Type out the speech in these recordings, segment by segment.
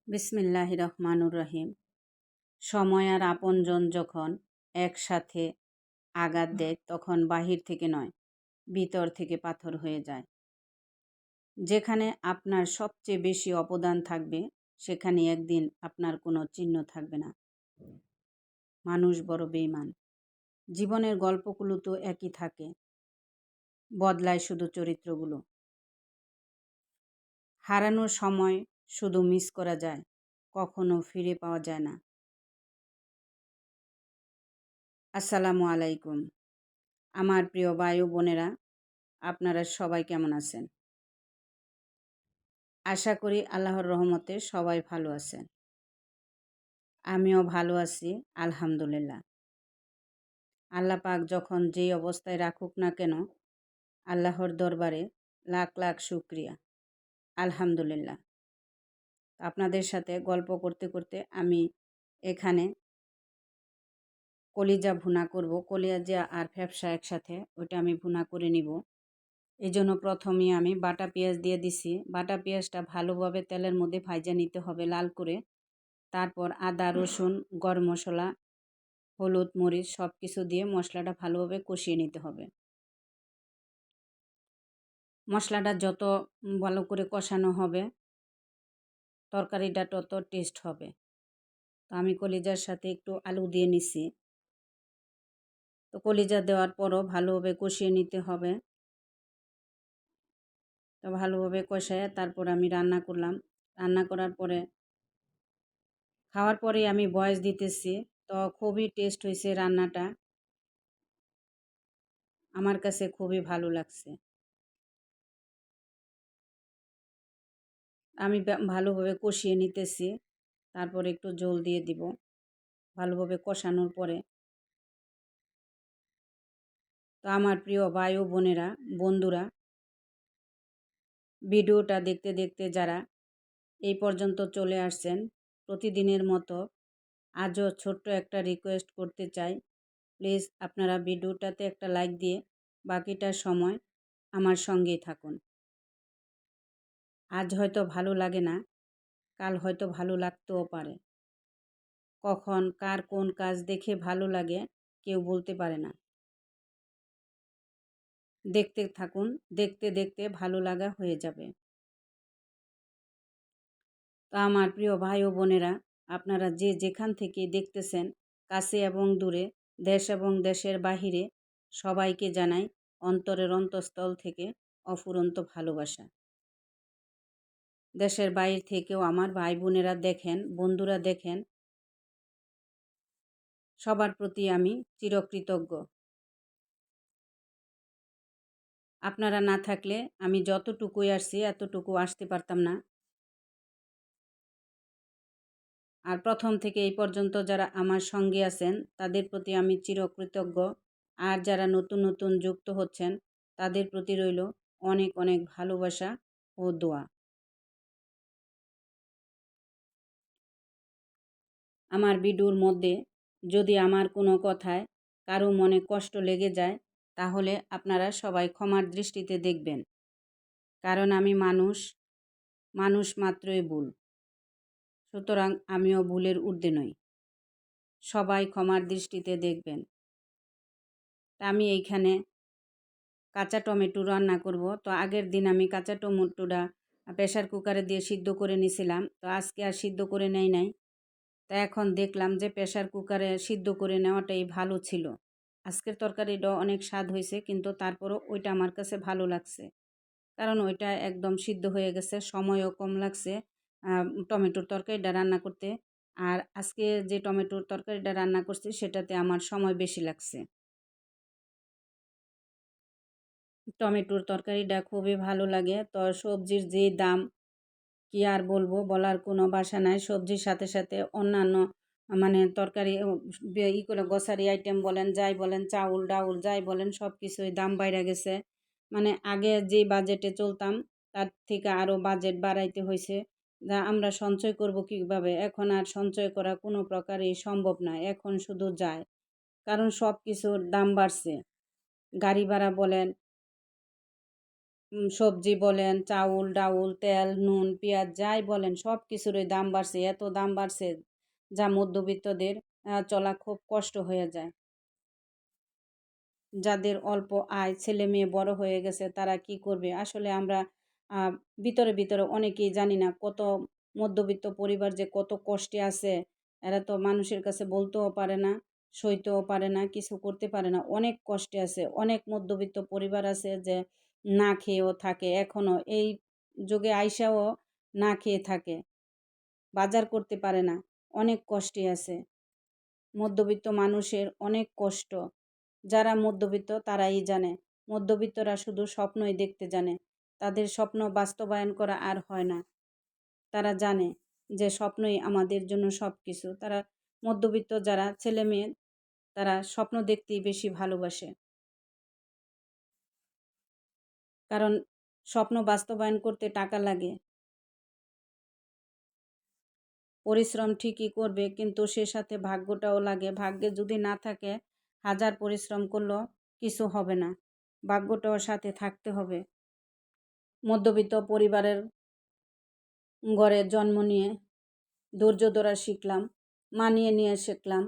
বিসমিল্লাহির রহমানুর রহিম। সময় আর আপনজন যখন একসাথে আঘাত দেয় তখন বাহির থেকে নয়, ভিতর থেকে পাথর হয়ে যায়। যেখানে আপনার সবচেয়ে বেশি অবদান থাকবে সেখানে একদিন আপনার কোনো চিহ্ন থাকবে না। মানুষ বড় বেঈমান। জীবনের গল্পগুলো তো একই থাকে, বদলায় শুধু চরিত্রগুলো। হারানোর সময় শুধু মিস করা যায়, কখনো ফিরে পাওয়া যায় না। আসসালামু আলাইকুম আমার প্রিয় ভাই ও বোনেরা, আপনারা সবাই কেমন আছেন? আশা করি আল্লাহর রহমতে সবাই ভালো আছেন। আমিও ভালো আছি, আলহামদুলিল্লাহ। আল্লাহ পাক যখন যেই অবস্থায় রাখুক না কেন, আল্লাহর দরবারে লাখ লাখ শুকরিয়া, আলহামদুলিল্লাহ। আপনাদের সাথে গল্প করতে করতে আমি এখানে কলিজা ভুনা করব। কলিজা আর ফ্যাপসা একসাথে, ওইটা আমি ভুনা করে নিব। এই জন্য প্রথমে আমি বাটা পেঁয়াজ দিয়ে দিছি। বাটা পেঁয়াজটা ভালোভাবে তেলের মধ্যে ভাজা নিতে হবে লাল করে। তারপর আদা, রসুন, গরম মশলা, হলুদ, মরিচ সব কিছু দিয়ে মশলাটা ভালোভাবে কষিয়ে নিতে হবে। মশলাটা যত ভালো করে কষানো হবে তরকারিটা তত টেস্ট হবে। তো আমি কলিজার সাথে একটু আলু দিয়ে নিছি। তো কলিজা দেওয়ার পরও ভালোভাবে কষিয়ে নিতে হবে। তো ভালোভাবে কষায় তারপর আমি রান্না করলাম। রান্না করার পরে খাওয়ার পরে আমি ভয়েস দিতেছি। তো খুবই টেস্ট হয়েছে রান্নাটা, আমার কাছে খুবই ভালো লাগছে। আমি ভালোভাবে কষিয়ে নিতেছি, তারপর একটু জল দিয়ে দিব। ভালোভাবে কষানোর পরে তো আমার প্রিয় ভাই ও বোনেরা, বন্ধুরা, ভিডিওটা দেখতে দেখতে যারা এই পর্যন্ত চলে আসছেন, প্রতিদিনের মতো আজও ছোট্ট একটা রিকোয়েস্ট করতে চাই। প্লিজ আপনারা ভিডিওটাতে একটা লাইক দিয়ে বাকিটা সময় আমার সঙ্গেই থাকুন। আজ হয়তো ভালো লাগে না, কাল হয়তো ভালো লাগতেও পারে। কখন কার কোন কাজ দেখে ভালো লাগে কেউ বলতে পারে না। দেখতে থাকুন, দেখতে দেখতে ভালো লাগা হয়ে যাবে। তো আমার প্রিয় ভাই ও বোনেরা, আপনারা যে যেখান থেকে দেখতেছেন, কাছে এবং দূরে, দেশ এবং দেশের বাহিরে, সবাইকে জানাই অন্তরের অন্তঃস্থল থেকে অফুরন্ত ভালোবাসা। দেশের বাইরে থেকেও আমার ভাই বোনেরা দেখেন, বন্ধুরা দেখেন, সবার প্রতি আমি চিরকৃতজ্ঞ। আপনারা না থাকলে আমি যতটুকুই আসছি এতটুকু আসতে পারতাম না। আর প্রথম থেকে এই পর্যন্ত যারা আমার সঙ্গে আছেন তাদের প্রতি আমি চিরকৃতজ্ঞ। আর যারা নতুন নতুন যুক্ত হচ্ছেন তাদের প্রতি রইল অনেক অনেক ভালোবাসা ও দোয়া। আমার ভিডিওর মধ্যে যদি আমার কোনো কথায় কারো মনে কষ্ট লেগে যায় তাহলে আপনারা সবাই ক্ষমার দৃষ্টিতে দেখবেন। কারণ আমি মানুষ, মানুষ মাত্রই ভুল। সুতরাং আমিও ভুলের ঊর্ধ্বে নই। সবাই ক্ষমার দৃষ্টিতে দেখবেন। আমি এইখানে কাঁচা টমেটো রান্না করব। তো আগের দিন আমি কাঁচা টমেটোটা প্রেসার কুকারে দিয়ে সিদ্ধ করে নিয়েছিলাম। তো আজকে আর সিদ্ধ করে নেই নাই। তা এখন দেখলাম যে প্রেসার কুকারে সিদ্ধ করে নেওয়াটাই ভালো ছিল। আজকের তরকারিটা অনেক স্বাদ হয়েছে, কিন্তু তারপরও ওইটা আমার কাছে ভালো লাগছে। কারণ ওইটা একদম সিদ্ধ হয়ে গেছে, সময়ও কম লাগছে টমেটোর তরকারিটা রান্না করতে। আর আজকে যে টমেটোর তরকারিটা রান্না করছি সেটাতে আমার সময় বেশি লাগছে। টমেটোর তরকারিটা খুবই ভালো লাগে। তো সবজির যে দাম কি আর বলবো, বলার কোনো ভাষা নাই। সবজির সাথে সাথে অন্যান্য মানে তরকারি করে গ্রোসারি আইটেম বলেন, যাই বলেন, চাউল ডাউল যাই বলেন, সব কিছুই দাম বাইরে গেছে। মানে আগে যে বাজেটে চলতাম তার থেকে আরও বাজেট বাড়াইতে হয়েছে। যা আমরা সঞ্চয় করব কীভাবে? এখন আর সঞ্চয় করা কোনো প্রকারই সম্ভব নয়। এখন শুধু যায়, কারণ সব কিছুর দাম বাড়ছে। গাড়ি ভাড়া বলেন, সবজি বলেন, চাউল, ডাউল, তেল, নুন, পেঁয়াজ যাই বলেন সব কিছুরই দাম বাড়ছে। এত দাম বাড়ছে যা মধ্যবিত্তদের চলা খুব কষ্ট হয়ে যায়। যাদের অল্প আয়, ছেলেমেয়ে বড় হয়ে গেছে তারা কি করবে? আসলে আমরা আ ভিতরে, ভিতরে অনেকেই জানি না কত মধ্যবিত্ত পরিবার যে কত কষ্টে আছে। এরা তো মানুষের কাছে বলতেও পারে না, সইতেও পারে না, কিছু করতে পারে না। অনেক কষ্টে আছে। অনেক মধ্যবিত্ত পরিবার আছে যে না খেয়েও থাকে। এখনো এই যুগে আইসাও না খেয়ে থাকে। বাজার করতে পারে না। অনেক কষ্টে আছে। মধ্যবিত্ত মানুষের অনেক কষ্ট। যারা মধ্যবিত্ত তারাই জানে। মধ্যবিত্তরা শুধু স্বপ্নই দেখতে জানে। তাদের স্বপ্ন বাস্তবায়ন করা আর হয় না। তারা জানে যে স্বপ্নই আমাদের জন্য সবকিছু। তারা মধ্যবিত্ত যারা ছেলেমেয়ে তারা স্বপ্ন দেখতেই বেশি ভালোবাসে। কারণ স্বপ্ন বাস্তবায়ন করতে টাকা লাগে। পরিশ্রম ঠিকই করবে কিন্তু সে সাথে ভাগ্যটাও লাগে। ভাগ্যে যদি না থাকে হাজার পরিশ্রম করলেও কিছু হবে না। ভাগ্যটাও সাথে থাকতে হবে। মধ্যবিত্ত পরিবারের ঘরে জন্ম নিয়ে ধৈর্য ধরা শিখলাম, মানিয়ে নিয়ে শিখলাম,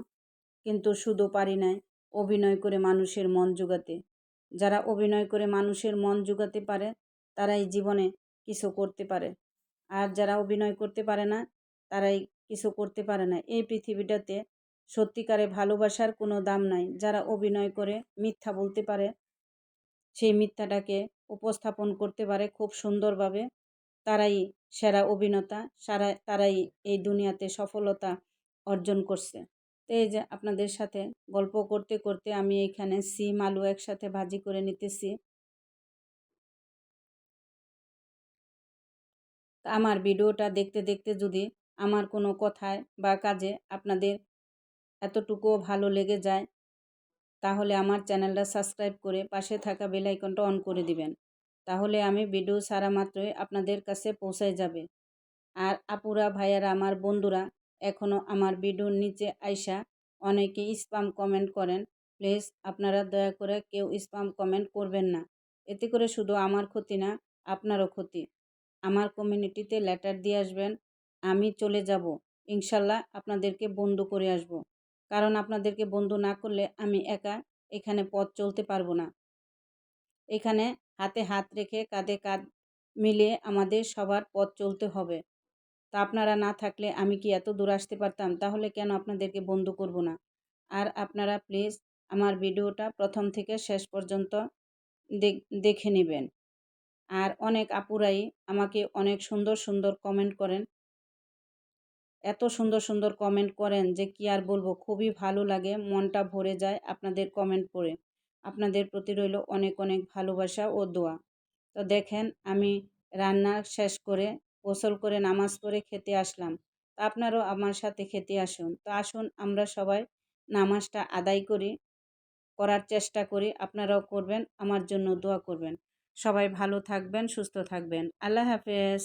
কিন্তু শুধু পারি নাই অভিনয় করে মানুষের মন জোগাতে। যারা অভিনয় করে মানুষের মন জোগাতে পারে তারাই জীবনে কিছু করতে পারে। আর যারা অভিনয় করতে পারে না তারাই কিছু করতে পারে না। এই পৃথিবীটাতে সত্যিকারে ভালোবাসার কোনো দাম নাই। যারা অভিনয় করে মিথ্যা বলতে পারে, সেই মিথ্যাটাকে উপস্থাপন করতে পারে খুব সুন্দরভাবে, তারাই সেরা অভিনেতা, তারাই এই দুনিয়াতে সফলতা অর্জন করছে। তো এই যে আপনাদের সাথে গল্প করতে করতে আমি এইখানে সিম আলু একসাথে ভাজি করে নিতেছি। আমার ভিডিওটা দেখতে দেখতে যদি আমার কোনো কথায় বা কাজে আপনাদের এতটুকুও ভালো লেগে যায় তাহলে আমার চ্যানেলটা সাবস্ক্রাইব করে পাশে থাকা বেল আইকনটা অন করে দিবেন। তাহলে আমি ভিডিও ছাড়া মাত্রই আপনাদের কাছে পৌঁছায় যাবে। আর আপুরা, ভাইয়ারা, আমার বন্ধুরা এখনও আমার ভিডিওর নিচে আইসা অনেকে স্প্যাম কমেন্ট করেন। প্লিজ আপনারা দয়া করে কেউ স্প্যাম কমেন্ট করবেন না। এতে করে শুধু আমার ক্ষতি না, আপনারও ক্ষতি। আমার কমিউনিটিতে লেটার দিয়ে আসবেন, আমি চলে যাব। ইনশাল্লাহ আপনাদেরকে বন্ধু করে আসব। কারণ আপনাদেরকে বন্ধু না করলে আমি একা এখানে পথ চলতে পারবো না। এখানে হাতে হাত রেখে কাঁধে কাঁধ মিলিয়ে আমাদের সবার পথ চলতে হবে। তা আপনারা না থাকলে আমি কি এত দূর আসতে পারতাম? তাহলে কেন আপনাদেরকে বন্ধু করব না? আর আপনারা প্লিজ আমার ভিডিওটা প্রথম থেকে শেষ পর্যন্ত দেখে নেবেন। আর অনেক আপুরাই আমাকে অনেক সুন্দর সুন্দর কমেন্ট করেন। এত সুন্দর সুন্দর কমেন্ট করেন যে কি আর বলবো, খুবই ভালো লাগে, মনটা ভরে যায় আপনাদের কমেন্ট পড়ে। আপনাদের প্রতি রইল অনেক অনেক ভালোবাসা ও দোয়া। তো দেখেন আমি রান্না শেষ করে গোসল করে নামাজ পড়ে খেতে আসলাম। তো আপনারাও আমার সাথে খেতে আসুন। তো আসুন আমরা সবাই নামাজটা আদায় করি, করার চেষ্টা করি। আপনারাও করবেন, আমার জন্য দোয়া করবেন। সবাই ভালো থাকবেন, সুস্থ থাকবেন। আল্লাহ হাফেজ।